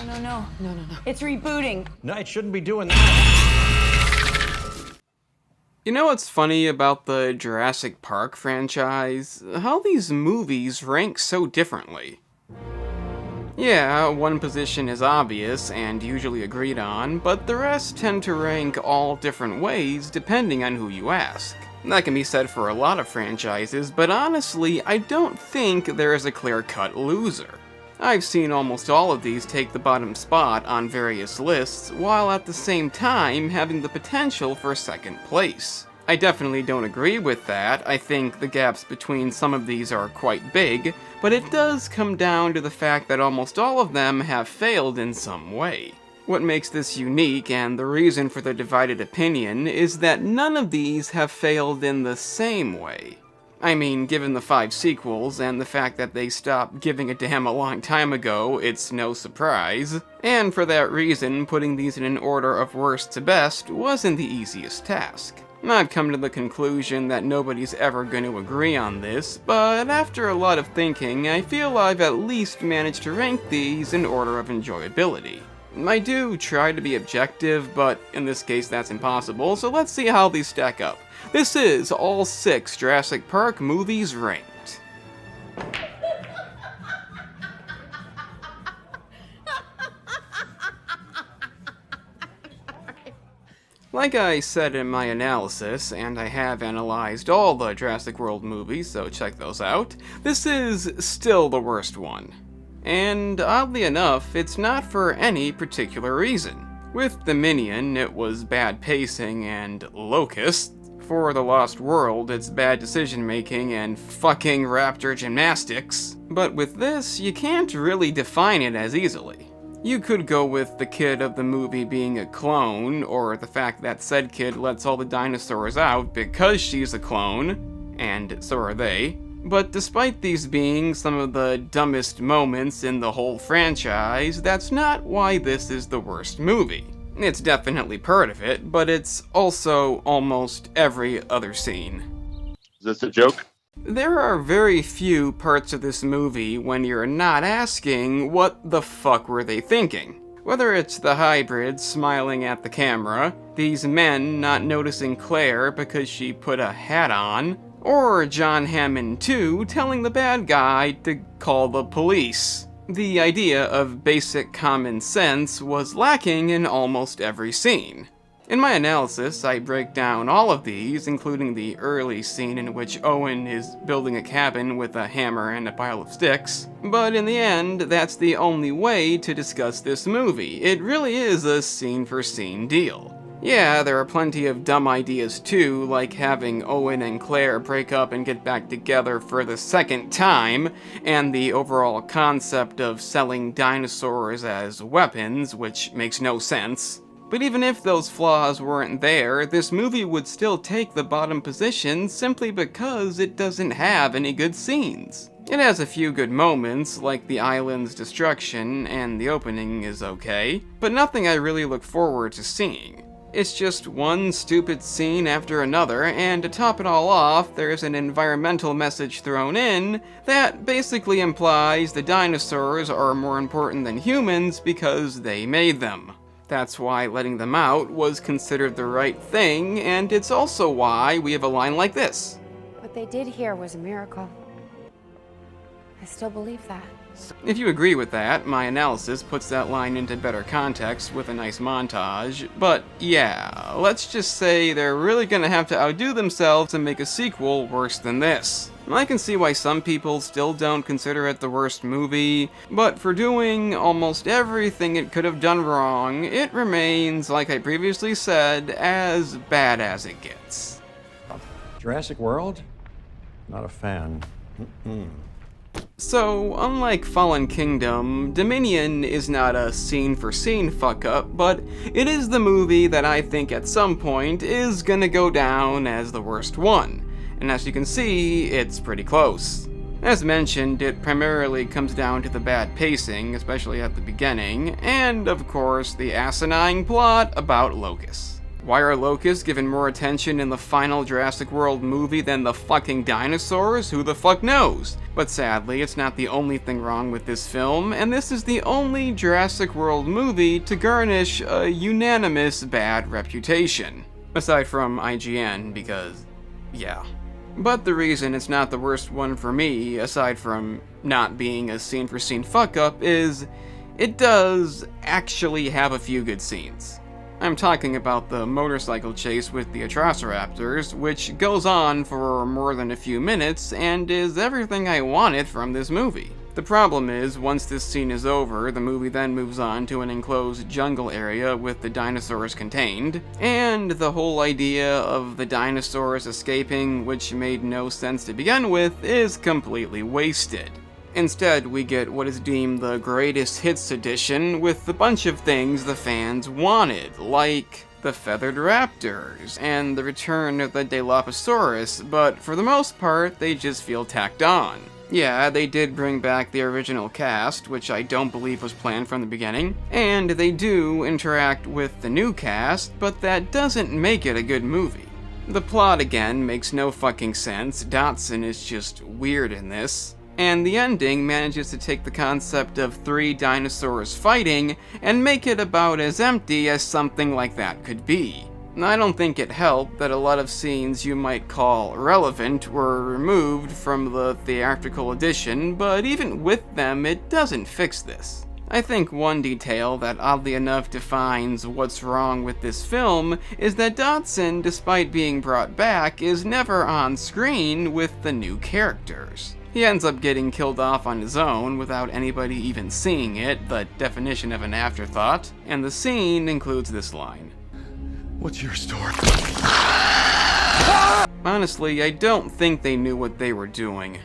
No. It's rebooting. No, it shouldn't be doing that. You know what's funny about the Jurassic Park franchise? How these movies rank so differently. Yeah, one position is obvious and usually agreed on, but the rest tend to rank all different ways depending on who you ask. That can be said for a lot of franchises, but honestly, I don't think there is a clear-cut loser. I've seen almost all of these take the bottom spot on various lists, while at the same time having the potential for second place. I definitely don't agree with that. I think the gaps between some of these are quite big, but it does come down to the fact that almost all of them have failed in some way. What makes this unique, and the reason for the divided opinion, is that none of these have failed in the same way. I mean, given the 5 sequels, and the fact that they stopped giving a damn a long time ago, it's no surprise. And for that reason, putting these in an order of worst to best wasn't the easiest task. I've come to the conclusion that nobody's ever going to agree on this, but after a lot of thinking, I feel I've at least managed to rank these in order of enjoyability. I do try to be objective, but in this case that's impossible, so let's see how these stack up. This is all 6 Jurassic Park movies ranked. Like I said in my analysis, and I have analyzed all the Jurassic World movies, so check those out, this is still the worst one. And oddly enough, it's not for any particular reason. With Dominion, it was bad pacing and locusts. For The Lost World, it's bad decision-making and fucking raptor gymnastics. But with this, you can't really define it as easily. You could go with the kid of the movie being a clone, or the fact that said kid lets all the dinosaurs out because she's a clone, and so are they. But despite these being some of the dumbest moments in the whole franchise, that's not why this is the worst movie. It's definitely part of it, but it's also almost every other scene. Is this a joke? There are very few parts of this movie when you're not asking, what the fuck were they thinking? Whether it's the hybrids smiling at the camera, these men not noticing Claire because she put a hat on, or John Hammond 2 telling the bad guy to call the police. The idea of basic common sense was lacking in almost every scene. In my analysis, I break down all of these, including the early scene in which Owen is building a cabin with a hammer and a pile of sticks. But in the end, that's the only way to discuss this movie. It really is a scene-for-scene deal. Yeah, there are plenty of dumb ideas too, like having Owen and Claire break up and get back together for the second time, and the overall concept of selling dinosaurs as weapons, which makes no sense. But even if those flaws weren't there, this movie would still take the bottom position simply because it doesn't have any good scenes. It has a few good moments, like the island's destruction, and the opening is okay, but nothing I really look forward to seeing. It's just one stupid scene after another, and to top it all off, there's an environmental message thrown in that basically implies the dinosaurs are more important than humans because they made them. That's why letting them out was considered the right thing, and it's also why we have a line like this. What they did here was a miracle. I still believe that. If you agree with that, my analysis puts that line into better context with a nice montage, but yeah, let's just say they're really gonna have to outdo themselves and make a sequel worse than this. I can see why some people still don't consider it the worst movie, but for doing almost everything it could have done wrong, it remains, like I previously said, as bad as it gets. Jurassic World? Not a fan. So, unlike Fallen Kingdom, Dominion is not a scene-for-scene fuck-up, but it is the movie that I think at some point is gonna go down as the worst one, and as you can see, it's pretty close. As mentioned, it primarily comes down to the bad pacing, especially at the beginning, and of course the asinine plot about locusts. Why are locusts given more attention in the final Jurassic World movie than the fucking dinosaurs? Who the fuck knows? But sadly, it's not the only thing wrong with this film, and this is the only Jurassic World movie to garnish a unanimous bad reputation. Aside from IGN, because, yeah. But the reason it's not the worst one for me, aside from not being a scene-for-scene fuck-up, is it does actually have a few good scenes. I'm talking about the motorcycle chase with the Atrociraptors, which goes on for more than a few minutes and is everything I wanted from this movie. The problem is, once this scene is over, the movie then moves on to an enclosed jungle area with the dinosaurs contained, and the whole idea of the dinosaurs escaping, which made no sense to begin with, is completely wasted. Instead, we get what is deemed the greatest hits edition with a bunch of things the fans wanted, like the feathered raptors and the return of the Dilophosaurus, but for the most part, they just feel tacked on. Yeah, they did bring back the original cast, which I don't believe was planned from the beginning, and they do interact with the new cast, but that doesn't make it a good movie. The plot, again, makes no fucking sense. Dodson is just weird in this. And the ending manages to take the concept of 3 dinosaurs fighting and make it about as empty as something like that could be. I don't think it helped that a lot of scenes you might call relevant were removed from the theatrical edition, but even with them, it doesn't fix this. I think one detail that oddly enough defines what's wrong with this film is that Dodson, despite being brought back, is never on screen with the new characters. He ends up getting killed off on his own without anybody even seeing it, the definition of an afterthought, and the scene includes this line. What's your story? Honestly, I don't think they knew what they were doing.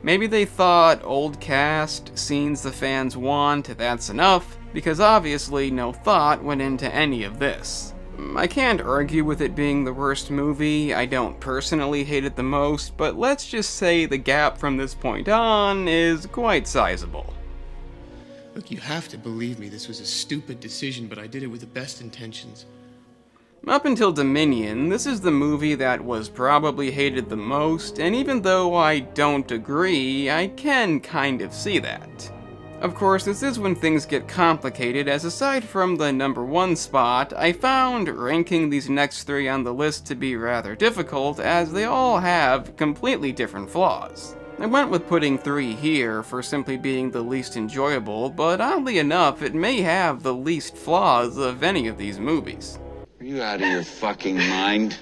Maybe they thought old cast, scenes the fans want, that's enough, because obviously no thought went into any of this. I can't argue with it being the worst movie. I don't personally hate it the most, but let's just say the gap from this point on is quite sizable. Look, you have to believe me, this was a stupid decision, but I did it with the best intentions. Up until Dominion, this is the movie that was probably hated the most, and even though I don't agree, I can kind of see that. Of course, this is when things get complicated, as aside from the number 1 spot, I found ranking these next 3 on the list to be rather difficult, as they all have completely different flaws. I went with putting 3 here for simply being the least enjoyable, but oddly enough, it may have the least flaws of any of these movies. Are you out of your fucking mind?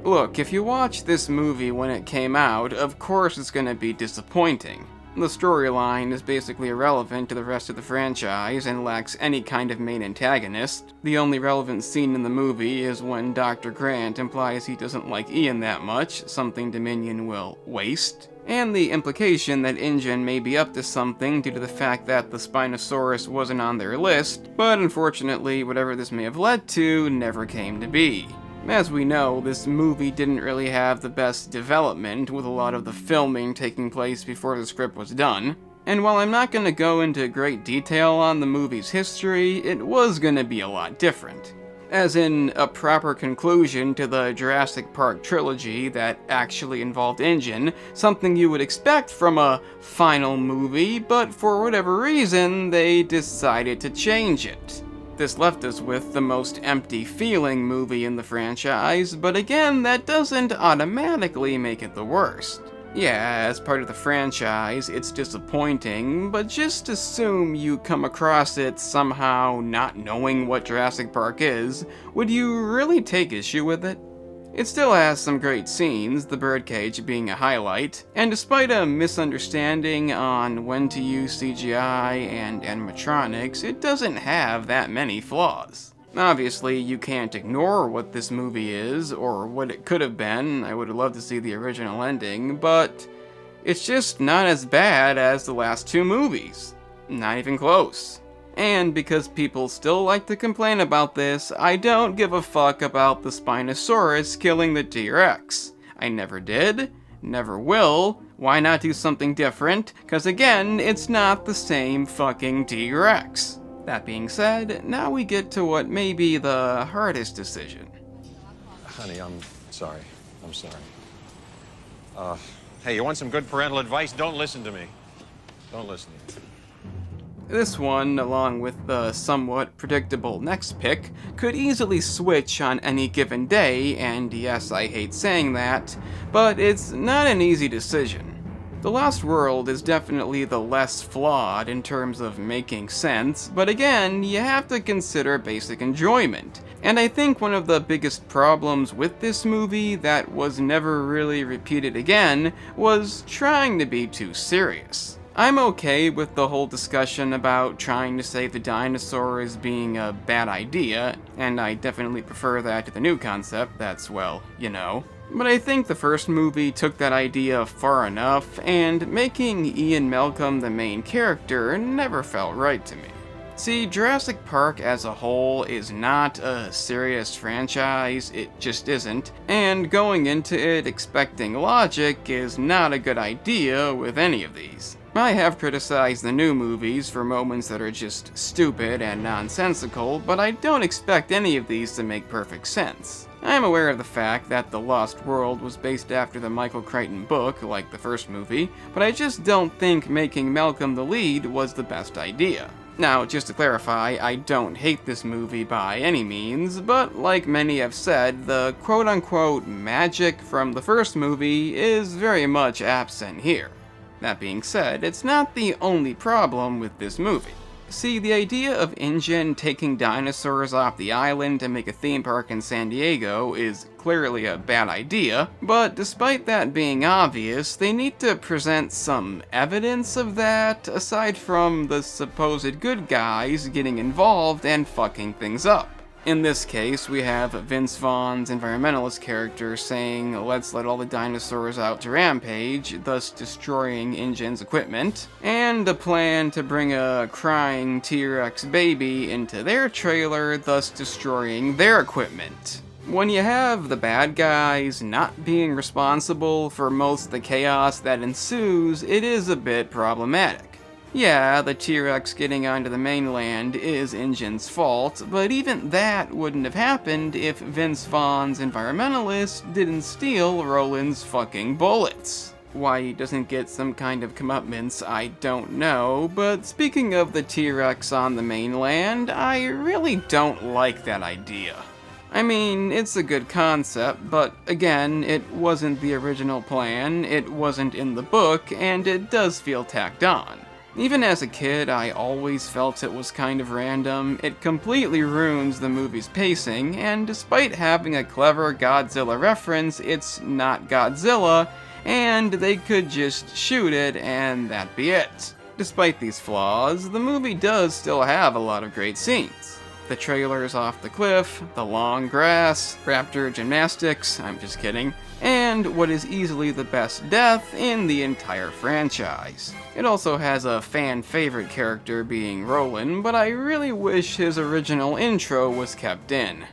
Look, if you watch this movie when it came out, of course it's gonna be disappointing. The storyline is basically irrelevant to the rest of the franchise and lacks any kind of main antagonist. The only relevant scene in the movie is when Dr. Grant implies he doesn't like Ian that much, something Dominion will waste. And the implication that InGen may be up to something due to the fact that the Spinosaurus wasn't on their list, but unfortunately whatever this may have led to never came to be. As we know, this movie didn't really have the best development, with a lot of the filming taking place before the script was done. And while I'm not going to go into great detail on the movie's history, it was going to be a lot different. As in, a proper conclusion to the Jurassic Park trilogy that actually involved InGen, something you would expect from a final movie, but for whatever reason, they decided to change it. This left us with the most empty feeling movie in the franchise, but again, that doesn't automatically make it the worst. Yeah, as part of the franchise, it's disappointing, but just assume you come across it somehow not knowing what Jurassic Park is, would you really take issue with it? It still has some great scenes, the birdcage being a highlight, and despite a misunderstanding on when to use CGI and animatronics, it doesn't have that many flaws. Obviously, you can't ignore what this movie is, or what it could have been. I would have loved to see the original ending, but it's just not as bad as the last 2 movies. Not even close. And because people still like to complain about this, I don't give a fuck about the Spinosaurus killing the T-Rex. I never did, never will. Why not do something different? Cause again, it's not the same fucking T-Rex. That being said, now we get to what may be the hardest decision. Honey, I'm sorry. I'm sorry. Hey, you want some good parental advice? Don't listen to me. Don't listen to me. This one, along with the somewhat predictable next pick, could easily switch on any given day, and yes, I hate saying that, but it's not an easy decision. The Lost World is definitely the less flawed in terms of making sense, but again, you have to consider basic enjoyment. And I think one of the biggest problems with this movie that was never really repeated again was trying to be too serious. I'm okay with the whole discussion about trying to save the dinosaurs being a bad idea, and I definitely prefer that to the new concept that's, well, you know. But I think the first movie took that idea far enough, and making Ian Malcolm the main character never felt right to me. See, Jurassic Park as a whole is not a serious franchise, it just isn't, and going into it expecting logic is not a good idea with any of these. I have criticized the new movies for moments that are just stupid and nonsensical, but I don't expect any of these to make perfect sense. I am aware of the fact that The Lost World was based after the Michael Crichton book, like the first movie, but I just don't think making Malcolm the lead was the best idea. Now, just to clarify, I don't hate this movie by any means, but like many have said, the quote-unquote magic from the first movie is very much absent here. That being said, it's not the only problem with this movie. See, the idea of InGen taking dinosaurs off the island to make a theme park in San Diego is clearly a bad idea, but despite that being obvious, they need to present some evidence of that aside from the supposed good guys getting involved and fucking things up. In this case, we have Vince Vaughn's environmentalist character saying, "Let's let all the dinosaurs out to rampage," thus destroying InGen's equipment, and a plan to bring a crying T-Rex baby into their trailer, thus destroying their equipment. When you have the bad guys not being responsible for most of the chaos that ensues, it is a bit problematic. Yeah, the T-Rex getting onto the mainland is InGen's fault, but even that wouldn't have happened if Vince Vaughn's environmentalist didn't steal Roland's fucking bullets. Why he doesn't get some kind of comeuppance, I don't know, but speaking of the T-Rex on the mainland, I really don't like that idea. I mean, it's a good concept, but again, it wasn't the original plan, it wasn't in the book, and it does feel tacked on. Even as a kid, I always felt it was kind of random. It completely ruins the movie's pacing, and despite having a clever Godzilla reference, it's not Godzilla, and they could just shoot it and that be it. Despite these flaws, the movie does still have a lot of great scenes. The trailers off the cliff, the long grass, raptor gymnastics, I'm just kidding, and what is easily the best death in the entire franchise. It also has a fan-favorite character being Roland, but I really wish his original intro was kept in.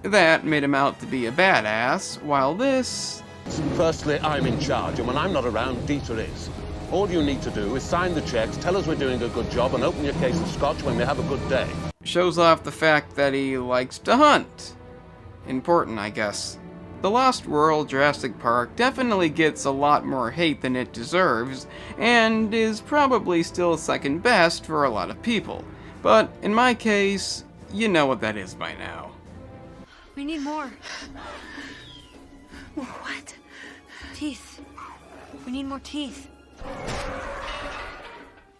That made him out to be a badass, while this... Firstly, I'm in charge, and when I'm not around, Dieter is. All you need to do is sign the checks, tell us we're doing a good job, and open your case of scotch when we have a good day. shows off the fact that he likes to hunt. Important, I guess. The Lost World Jurassic Park definitely gets a lot more hate than it deserves, and is probably still second best for a lot of people. But in my case, you know what that is by now. We need more. What? Teeth. We need more teeth.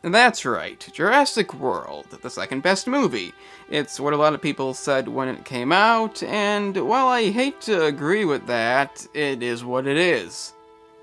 That's right, Jurassic World, the second best movie. It's what a lot of people said when it came out, and while I hate to agree with that, it is what it is.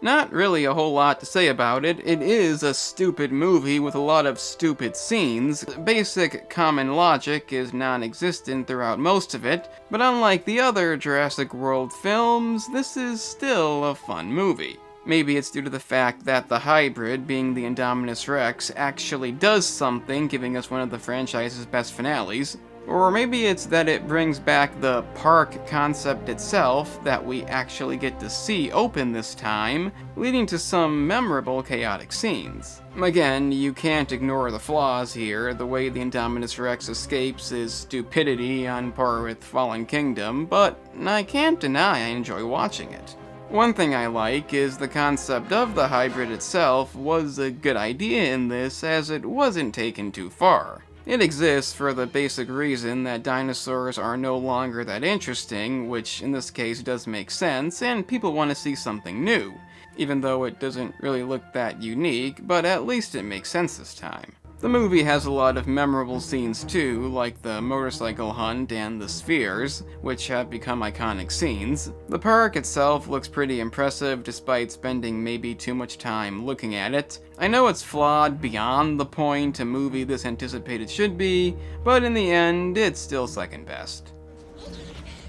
Not really a whole lot to say about it. It is a stupid movie with a lot of stupid scenes. Basic common logic is non-existent throughout most of it, but unlike the other Jurassic World films, this is still a fun movie. Maybe it's due to the fact that the hybrid, being the Indominus Rex, actually does something, giving us one of the franchise's best finales. Or maybe it's that it brings back the park concept itself that we actually get to see open this time, leading to some memorable chaotic scenes. Again, you can't ignore the flaws here. The way the Indominus Rex escapes is stupidity on par with Fallen Kingdom, but I can't deny I enjoy watching it. One thing I like is the concept of the hybrid itself was a good idea in this, as it wasn't taken too far. It exists for the basic reason that dinosaurs are no longer that interesting, which in this case does make sense, and people want to see something new, even though it doesn't really look that unique, but at least it makes sense this time. The movie has a lot of memorable scenes too, like the motorcycle hunt and the spheres, which have become iconic scenes. The park itself looks pretty impressive despite spending maybe too much time looking at it. I know it's flawed beyond the point a movie this anticipated should be, but in the end, it's still second best.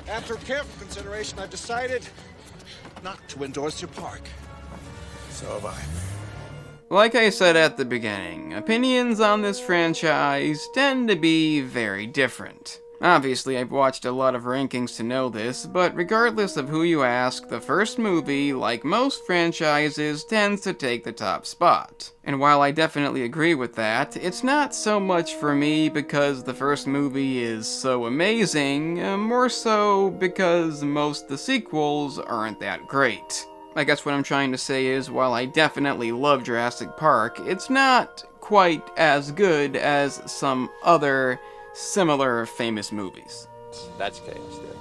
After careful consideration, I've decided not to endorse your park. So have I. Like I said at the beginning, opinions on this franchise tend to be very different. Obviously, I've watched a lot of rankings to know this, but regardless of who you ask, the first movie, like most franchises, tends to take the top spot. And while I definitely agree with that, it's not so much for me because the first movie is so amazing, more so because most of the sequels aren't that great. I guess what I'm trying to say is, while I definitely love Jurassic Park, it's not quite as good as some other similar famous movies. That's chaos there.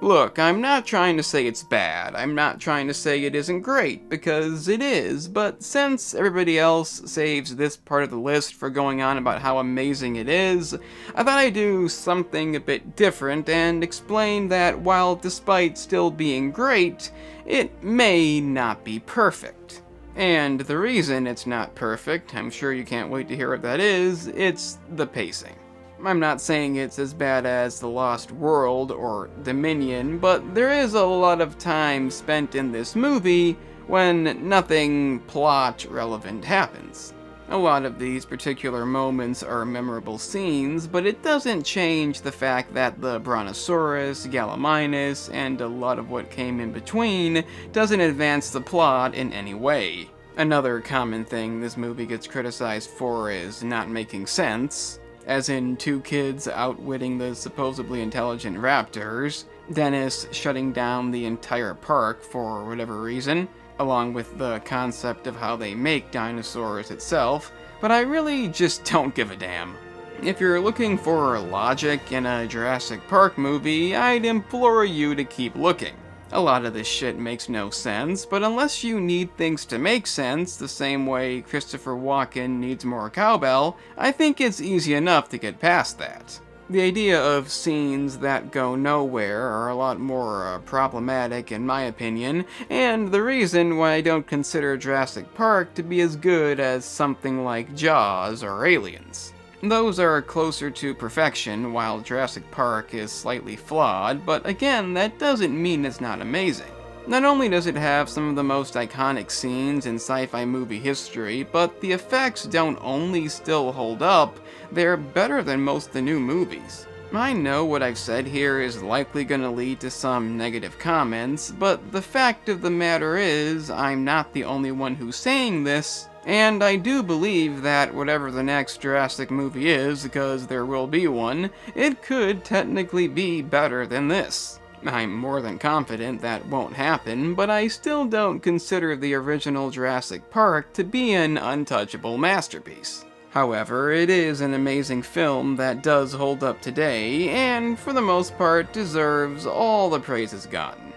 Look, I'm not trying to say it's bad, I'm not trying to say it isn't great, because it is, but since everybody else saves this part of the list for going on about how amazing it is, I thought I'd do something a bit different and explain that while despite still being great, it may not be perfect. And the reason it's not perfect, I'm sure you can't wait to hear what that is, it's the pacing. I'm not saying it's as bad as The Lost World or Dominion, but there is a lot of time spent in this movie when nothing plot relevant happens. A lot of these particular moments are memorable scenes, but it doesn't change the fact that the Brontosaurus, Gallimimus, and a lot of what came in between doesn't advance the plot in any way. Another common thing this movie gets criticized for is not making sense, as in two kids outwitting the supposedly intelligent raptors, Dennis shutting down the entire park for whatever reason, along with the concept of how they make dinosaurs itself, but I really just don't give a damn. If you're looking for logic in a Jurassic Park movie, I'd implore you to keep looking. A lot of this shit makes no sense, but unless you need things to make sense, the same way Christopher Walken needs more cowbell, I think it's easy enough to get past that. The idea of scenes that go nowhere are a lot more problematic in my opinion, and the reason why I don't consider Jurassic Park to be as good as something like Jaws or Aliens. Those are closer to perfection, while Jurassic Park is slightly flawed, but again, that doesn't mean it's not amazing. Not only does it have some of the most iconic scenes in sci-fi movie history, but the effects don't only still hold up, they're better than most of the new movies. I know what I've said here is likely going to lead to some negative comments, but the fact of the matter is, I'm not the only one who's saying this, and I do believe that whatever the next Jurassic movie is, because there will be one, it could technically be better than this. I'm more than confident that won't happen, but I still don't consider the original Jurassic Park to be an untouchable masterpiece. However, it is an amazing film that does hold up today, and for the most part deserves all the praise it's gotten.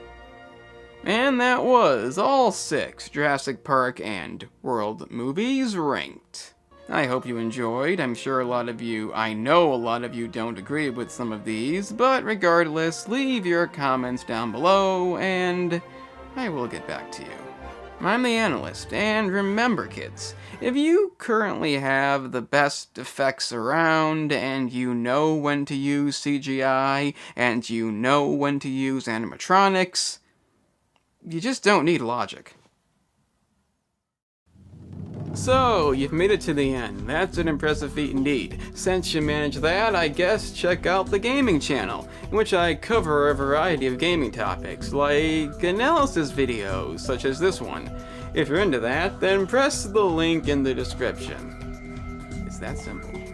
And that was all 6 Jurassic Park and World movies ranked. I hope you enjoyed. I'm sure I know a lot of you don't agree with some of these, but regardless, leave your comments down below, and I will get back to you. I'm the Analyst, and remember kids, if you currently have the best effects around, and you know when to use CGI, and you know when to use animatronics, you just don't need logic. So, you've made it to the end. That's an impressive feat indeed. Since you managed that, I guess check out the gaming channel, in which I cover a variety of gaming topics, like analysis videos, such as this one. If you're into that, then press the link in the description. It's that simple.